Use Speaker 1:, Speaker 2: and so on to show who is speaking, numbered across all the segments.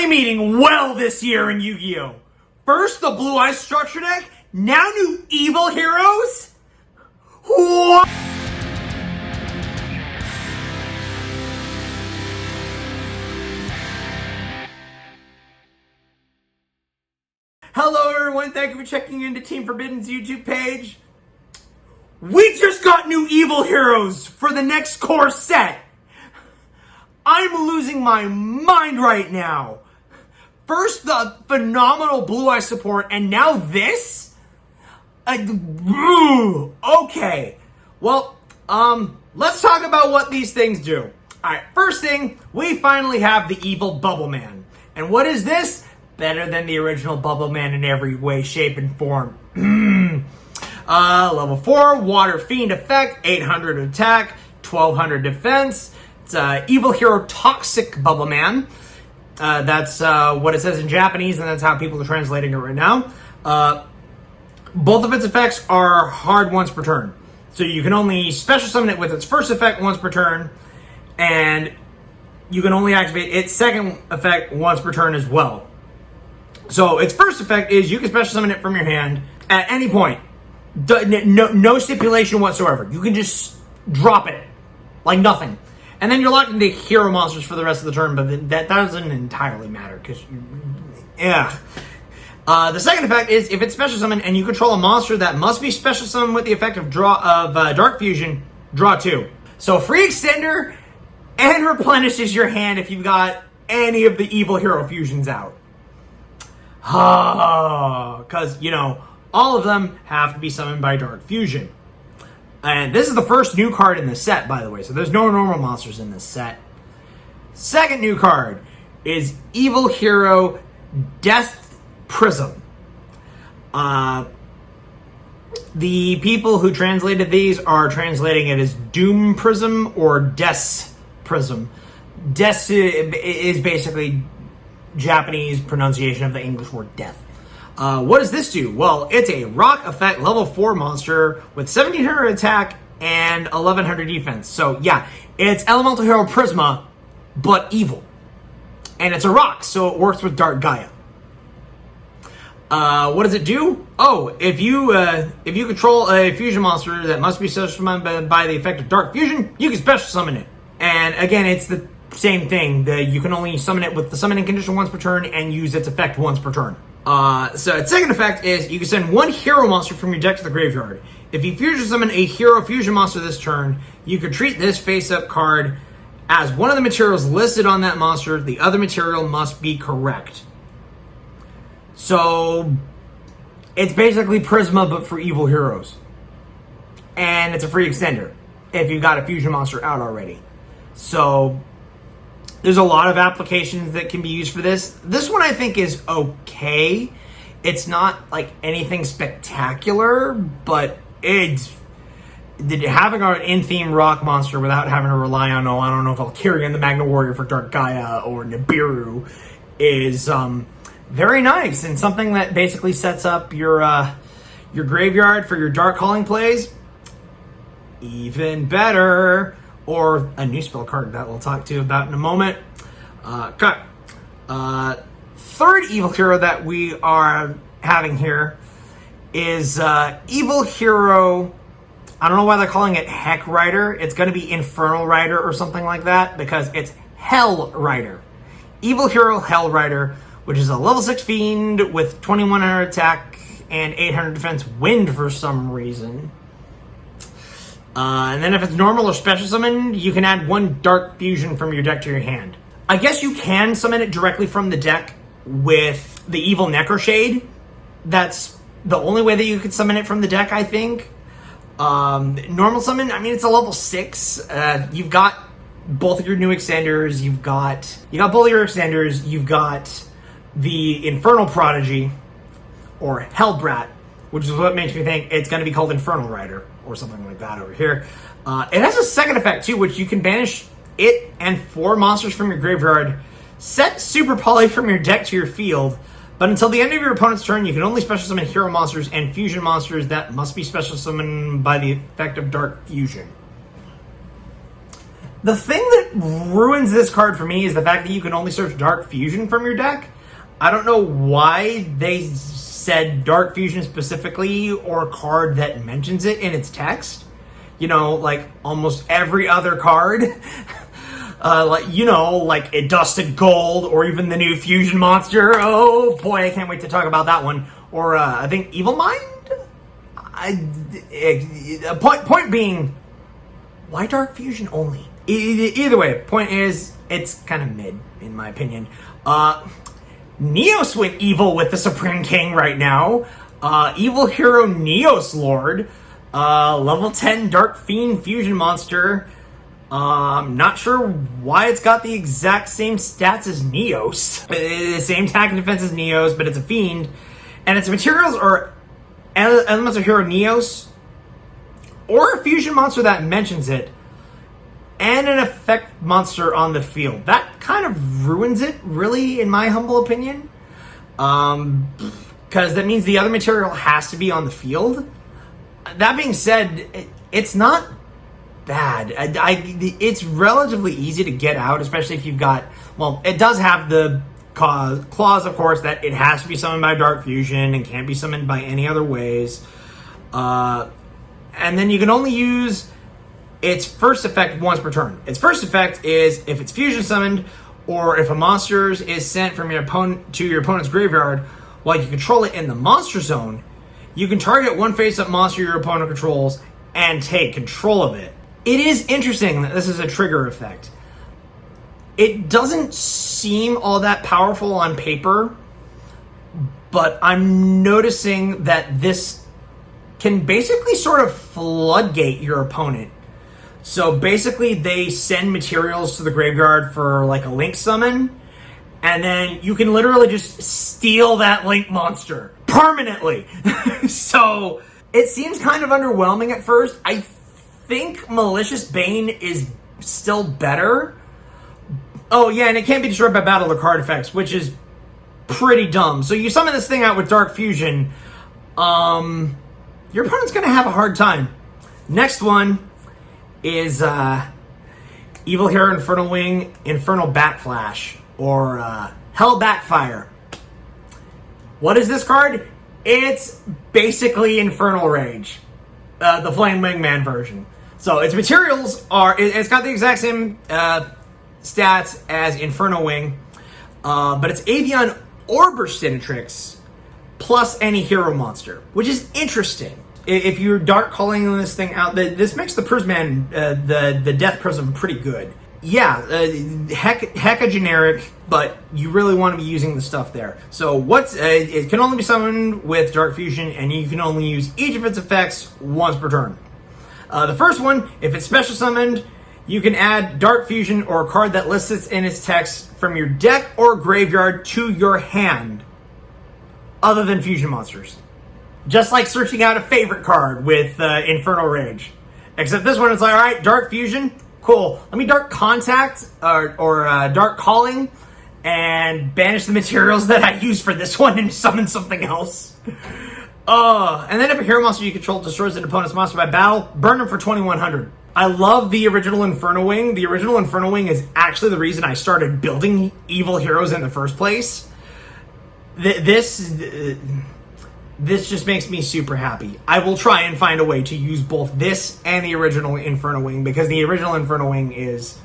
Speaker 1: am eating well this year in Yu-Gi-Oh! First, the Blue Eye Structure deck, now new Evil Heroes? What? Hello everyone, thank you for checking into Team Forbidden's YouTube page. We just got new Evil Heroes for the next core set. I'm losing my mind right now. First, the phenomenal Blue Eye support, and now this? Okay. Well, let's talk about what these things do. Alright, first thing, we finally have the Evil Bubble Man. And what is this? Better than the original Bubble Man in every way, shape, and form. Level 4, Water Fiend effect, 800 attack, 1200 defense. It's Evil Hero Toxic Bubble Man. That's what it says in Japanese, and that's how people are translating it right now. Both of its effects are hard once per turn. So you can only special summon it with its first effect once per turn, and you can only activate its second effect once per turn as well. So its first effect is you can special summon it from your hand at any point. No stipulation whatsoever. You can just drop it like nothing. And then you're locked into hero monsters for the rest of the turn, but that doesn't entirely matter because, yeah. The second effect is if it's special summoned and you control a monster that must be special summoned with the effect of Dark Fusion, draw 2. So free extender and replenishes your hand if you've got any of the Evil Hero fusions out. Because, you know, all of them have to be summoned by Dark Fusion. And this is the first new card in the set, by the way, so there's no normal monsters in this set. Second new card is Evil Hero Death Prism. The people who translated these are translating it as Doom Prism or Death Prism. Death is basically Japanese pronunciation of the English word death. What does this do? Well, it's a rock effect level 4 monster with 1700 attack and 1100 defense. So yeah, it's Elemental Hero Prisma, but evil. And it's a rock, so it works with Dark Gaia. What does it do? Oh, if you control a fusion monster that must be special summoned by the effect of Dark Fusion, you can special summon it. And again, it's the same thing. You can only summon it with the summoning condition once per turn and use its effect once per turn. So its second effect is you can send one hero monster from your deck to the graveyard. If you fusion summon a hero fusion monster this turn, you can treat this face-up card as one of the materials listed on that monster. The other material must be correct. So it's basically Prisma, but for evil heroes. And it's a free extender if you've got a fusion monster out already. So there's a lot of applications that can be used for this. This one I think is okay. It's not like anything spectacular, but it's having an in-theme rock monster without having to rely on, I don't know if I'll carry in the Magna Warrior for Dark Gaia or Nibiru is very nice, and something that basically sets up your graveyard for your Dark Calling plays even better. Or a new spell card that we'll talk to you about in a moment. Third evil hero that we are having here is Evil Hero. I don't know why they're calling it Heck Rider. It's going to be Infernal Rider or something like that because it's Hell Rider. Evil Hero Hell Rider, which is a level 6 fiend with 2100 attack and 800 defense wind for some reason. And then if it's normal or special summoned, you can add one Dark Fusion from your deck to your hand. I guess you can summon it directly from the deck with the Evil Necroshade. That's the only way that you could summon it from the deck, I think. Normal summon, I mean, it's a level 6. You've got both of your new extenders. You've got both of your extenders. You've got the Infernal Prodigy or Hellbrat, which is what makes me think it's going to be called Infernal Rider or something like that over here. It has a second effect too, which you can banish it and 4 monsters from your graveyard, set Super Poly from your deck to your field, but until the end of your opponent's turn, you can only special summon hero monsters and fusion monsters that must be special summoned by the effect of Dark Fusion. The thing that ruins this card for me is the fact that you can only search Dark Fusion from your deck. I don't know why they said Dark Fusion specifically, or a card that mentions it in its text. You know, like almost every other card. Like a Dusted Gold, or even the new Fusion monster. Oh boy, I can't wait to talk about that one. Or I think Evil Mind? Point being, why Dark Fusion only? Either way, point is, it's kind of mid, in my opinion. Neos went evil with the Supreme King right now. Evil Hero Neos Lord. Level 10 Dark Fiend Fusion monster. Not sure why it's got the exact same stats as Neos. The same attack and defense as Neos, but it's a Fiend. And its materials are elements of Hero Neos, or a Fusion monster that mentions it, and an effect monster on the field. That kind of ruins it, really, in my humble opinion. Because that means the other material has to be on the field. That being said, it's not bad. It's relatively easy to get out, especially if you've got... Well, it does have the clause, of course, that it has to be summoned by Dark Fusion and can't be summoned by any other ways. And then you can only use its first effect once per turn. Its first effect is if it's fusion summoned, or if a monster is sent from your opponent to your opponent's graveyard while you control it in the monster zone, you can target one face-up monster your opponent controls and take control of it. It is interesting that this is a trigger effect. It doesn't seem all that powerful on paper, but I'm noticing that this can basically sort of floodgate your opponent. So basically they send materials to the graveyard for like a Link summon, and then you can literally just steal that Link monster permanently. So it seems kind of underwhelming at first. I think Malicious Bane is still better. Oh yeah, and it can't be destroyed by battle or card effects, which is pretty dumb. So you summon this thing out with Dark Fusion, your opponent's gonna have a hard time. Next one is Evil Hero Infernal Wing Infernal Backflash, or Hell Backfire. What is this card? It's basically Infernal Rage, the Flame Wingman version. So its materials are, it's got the exact same stats as Infernal Wing, but it's Avian or Burstinatrix plus any hero monster, which is interesting. If you're dark calling this thing out, this makes the Prism, the Death Prism, pretty good. Yeah, hecka generic, but you really want to be using the stuff there. So it can only be summoned with Dark Fusion, and you can only use each of its effects once per turn. The first one, if it's special summoned, you can add Dark Fusion or a card that lists it in its text from your deck or graveyard to your hand, other than Fusion monsters. Just like searching out a favorite card with Infernal Rage. Except this one, it's like, alright, Dark Fusion, cool. Let me Dark Contact or Dark Calling and banish the materials that I use for this one and summon something else. And then if a hero monster you control destroys an opponent's monster by battle, burn them for 2100. I love the original Infernal Wing. The original Infernal Wing is actually the reason I started building evil heroes in the first place. This just makes me super happy. I will try and find a way to use both this and the original Infernal Wing, because the original Infernal Wing is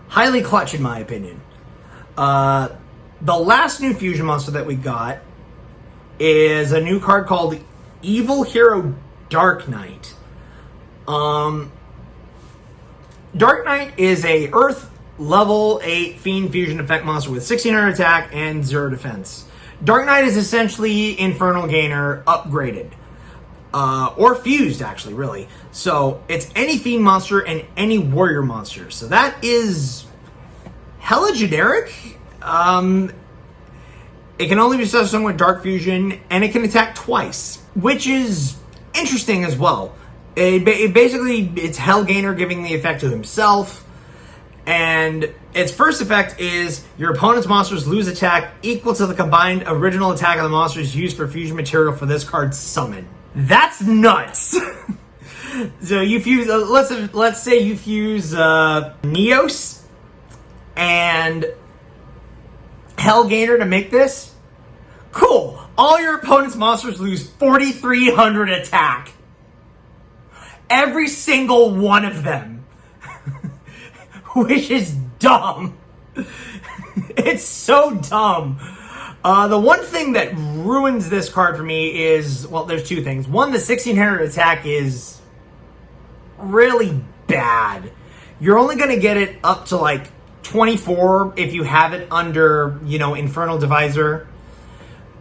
Speaker 1: highly clutch in my opinion. The last new fusion monster that we got is a new card called Evil Hero Dark Knight. Dark Knight is a Earth level 8 Fiend Fusion effect monster with 1600 attack and 0 defense. Dark Knight is essentially Infernal Gainer upgraded. Or fused, actually, really. So, it's any Fiend monster and any Warrior monster. So that is hella generic. It can only be summoned with Dark Fusion, and it can attack twice, which is interesting as well. It's Hell Gainer giving the effect to himself, and its first effect is your opponent's monsters lose attack equal to the combined original attack of the monsters used for fusion material for this card's summon. That's nuts! So you fuse, let's say you fuse Neos and Hellgainer to make this. Cool. All your opponent's monsters lose 4,300 attack. Every single one of them. Which is dumb. It's so dumb. The one thing that ruins this card for me is, well, there's two things. One, the 1,600 attack is really bad. You're only going to get it up to like 24 if you have it under, you know, Infernal Divisor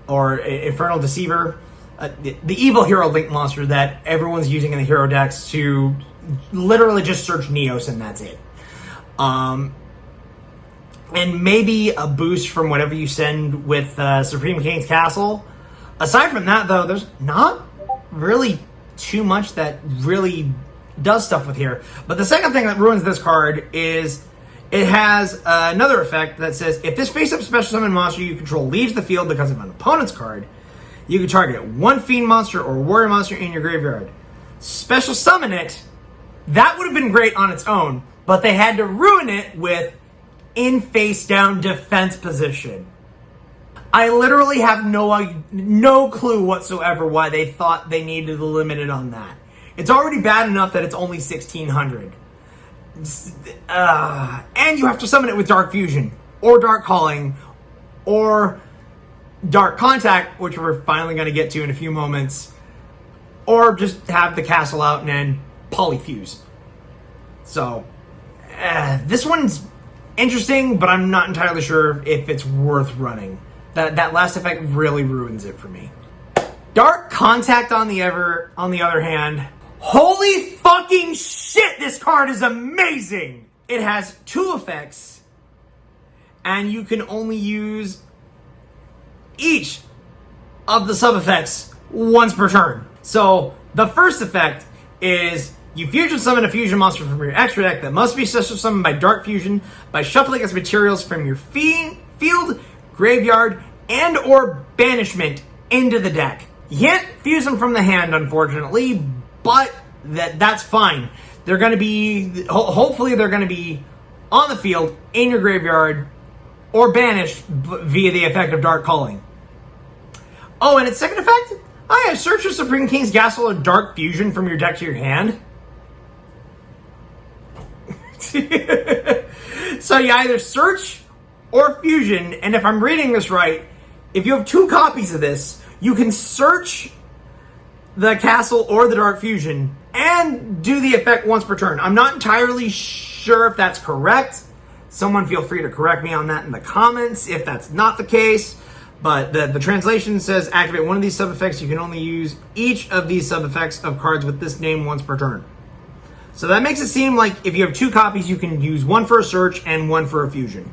Speaker 1: or Infernal Deceiver. The Evil Hero Link monster that everyone's using in the hero decks to literally just search Neos and that's it. And maybe a boost from whatever you send with Supreme King's Castle. Aside from that, though, there's not really too much that really does stuff with here. But the second thing that ruins this card is it has another effect that says, if this face-up special summon monster you control leaves the field because of an opponent's card, you can target one Fiend monster or Warrior monster in your graveyard. Special summon it. That would have been great on its own, but they had to ruin it with in face-down defense position. I literally have no clue whatsoever why they thought they needed to limit it on that. It's already bad enough that it's only 1,600. And you have to summon it with Dark Fusion, or Dark Calling, or Dark Contact, which we're finally going to get to in a few moments, or just have the castle out and then polyfuse. So, this one's interesting, but I'm not entirely sure if it's worth running. That last effect really ruins it for me. Dark Contact on the other hand, holy fucking shit, this card is amazing! It has two effects, and you can only use each of the sub-effects once per turn. So, the first effect is you fusion summon a fusion monster from your extra deck that must be special summoned by Dark Fusion by shuffling its materials from your field, graveyard, and or banishment into the deck. You can't fuse them from the hand, unfortunately, but that's fine. They're going to be, hopefully they're going to be on the field, in your graveyard, or banished via the effect of Dark Calling. Oh, and its second effect? Search your Supreme King's Castle or Dark Fusion from your deck to your hand. So you either search or fusion, and if I'm reading this right, if you have two copies of this, you can search the castle or the Dark Fusion and do the effect once per turn. I'm not entirely sure if that's correct. Someone feel free to correct me on that in the comments if that's not the case. But the translation says activate one of these sub-effects. You can only use each of these sub-effects of cards with this name once per turn. So that makes it seem like if you have two copies, you can use one for a search and one for a fusion.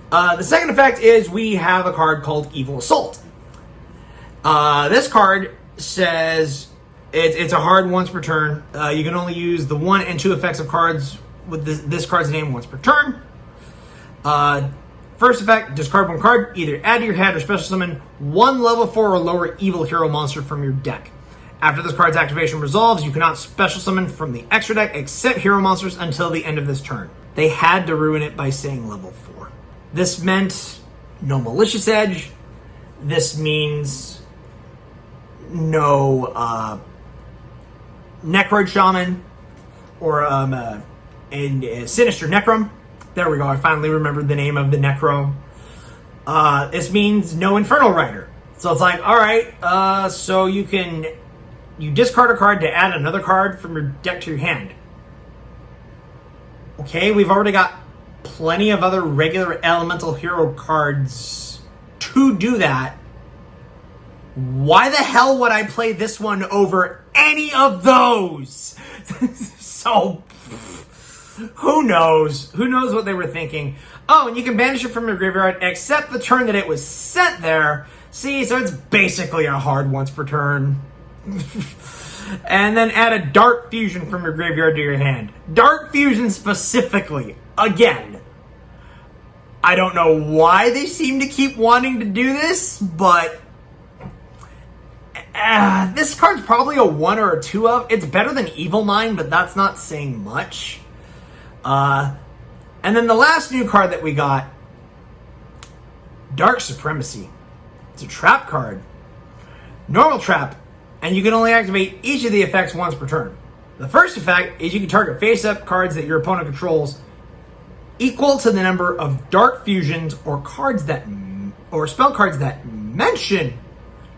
Speaker 1: The second effect is we have a card called Evil Assault. This card says it's a hard once per turn. You can only use the 1 and 2 effects of cards with this card's name once per turn. First effect, discard one card. Either add to your hand or special summon one level 4 or lower evil hero monster from your deck. After this card's activation resolves, you cannot special summon from the extra deck except hero monsters until the end of this turn. They had to ruin it by saying level 4. This meant no Malicious Edge. This means no Necroid Shaman or a Sinister Necrom. There we go, I finally remembered the name of the Necro. This means no Infernal Rider. So it's like, alright, so you discard a card to add another card from your deck to your hand. Okay, we've already got plenty of other regular elemental hero cards to do that. Why the hell would I play this one over any of those? So, who knows? Who knows what they were thinking? Oh, and you can banish it from your graveyard except the turn that it was sent there. See, so it's basically a hard once per turn. And then add a Dark Fusion from your graveyard to your hand. Dark Fusion specifically. Again. I don't know why they seem to keep wanting to do this, but This card's probably a 1 or a 2 of. It's better than Evil Mind, but that's not saying much. And then the last new card that we got, Dark Supremacy. It's a trap card. Normal trap, and you can only activate each of the effects once per turn. The first effect is you can target face-up cards that your opponent controls equal to the number of Dark Fusions or spell cards that mention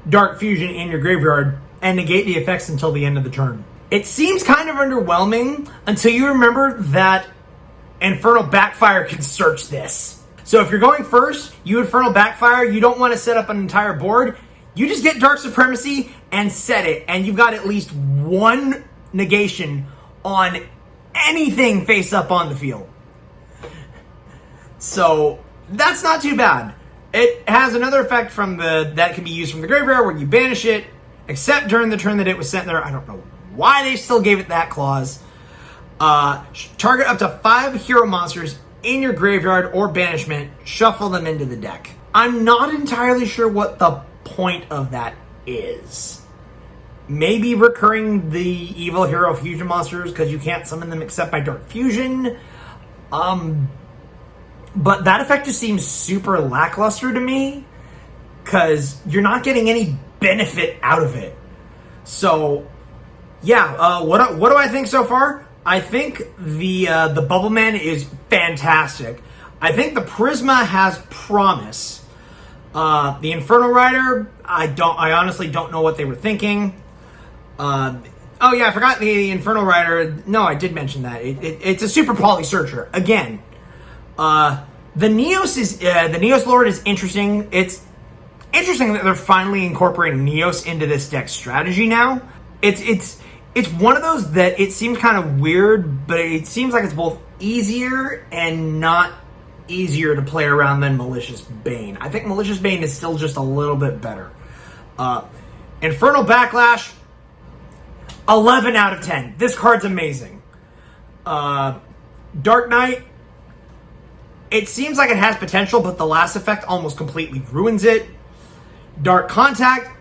Speaker 1: Dark Fusion in your graveyard and negate the effects until the end of the turn. It seems kind of underwhelming until you remember that Infernal Backfire can search this. So if you're going first, you Infernal Backfire, you don't want to set up an entire board, you just get Dark Supremacy and set it, and you've got at least one negation on anything face up on the field. So that's not too bad. It has another effect that can be used from the graveyard where you banish it, except during the turn that it was sent there. I don't know why they still gave it that clause. Target up to 5 hero monsters in your graveyard or banishment, shuffle them into the deck. I'm not entirely sure what the point of that is. Maybe recurring the evil hero fusion monsters because you can't summon them except by Dark Fusion. But that effect just seems super lackluster to me because you're not getting any benefit out of it. So, yeah, what do I think so far? I think the Bubble Man is fantastic. I think the Prisma has promise. The Infernal Rider, I honestly don't know what they were thinking. Oh yeah, I forgot the Infernal Rider. No, I did mention that. It's a super poly searcher. Again, the Neos Lord is interesting. It's interesting that they're finally incorporating Neos into this deck strategy now. It's one of those that it seems kind of weird, but it seems like it's both easier and not easier to play around than Malicious Bane. I think Malicious Bane is still just a little bit better. Infernal Backlash, 11 out of 10. This card's amazing. Dark Knight, it seems like it has potential, but the last effect almost completely ruins it. Dark Contact,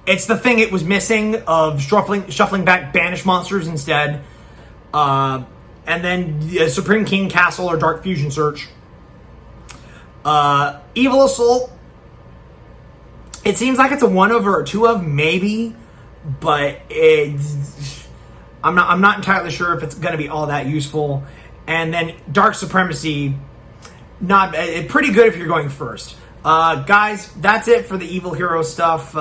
Speaker 1: it's the thing it was missing of shuffling back banish monsters instead. And then Supreme King Castle or Dark Fusion Search. Evil Assault, it seems like it's a 1 of or a 2 of, maybe, but I'm not entirely sure if it's going to be all that useful. And then Dark Supremacy, not pretty good if you're going first. Guys, that's it for the Evil Hero stuff.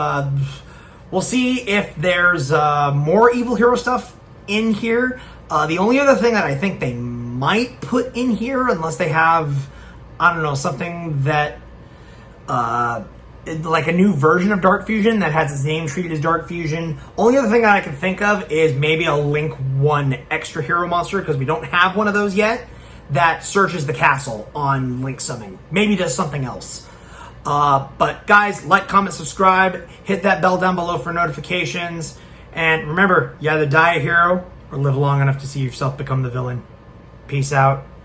Speaker 1: We'll see if there's more Evil Hero stuff in here. The only other thing that I think they might put in here, unless they have, I don't know, something that, like a new version of Dark Fusion that has its name treated as Dark Fusion. Only other thing that I can think of is maybe a Link 1 extra hero monster, because we don't have one of those yet, that searches the castle on Link Summon. Maybe does something else. But guys, like, comment, subscribe, hit that bell down below for notifications, and remember, you either die a hero or live long enough to see yourself become the villain. Peace out.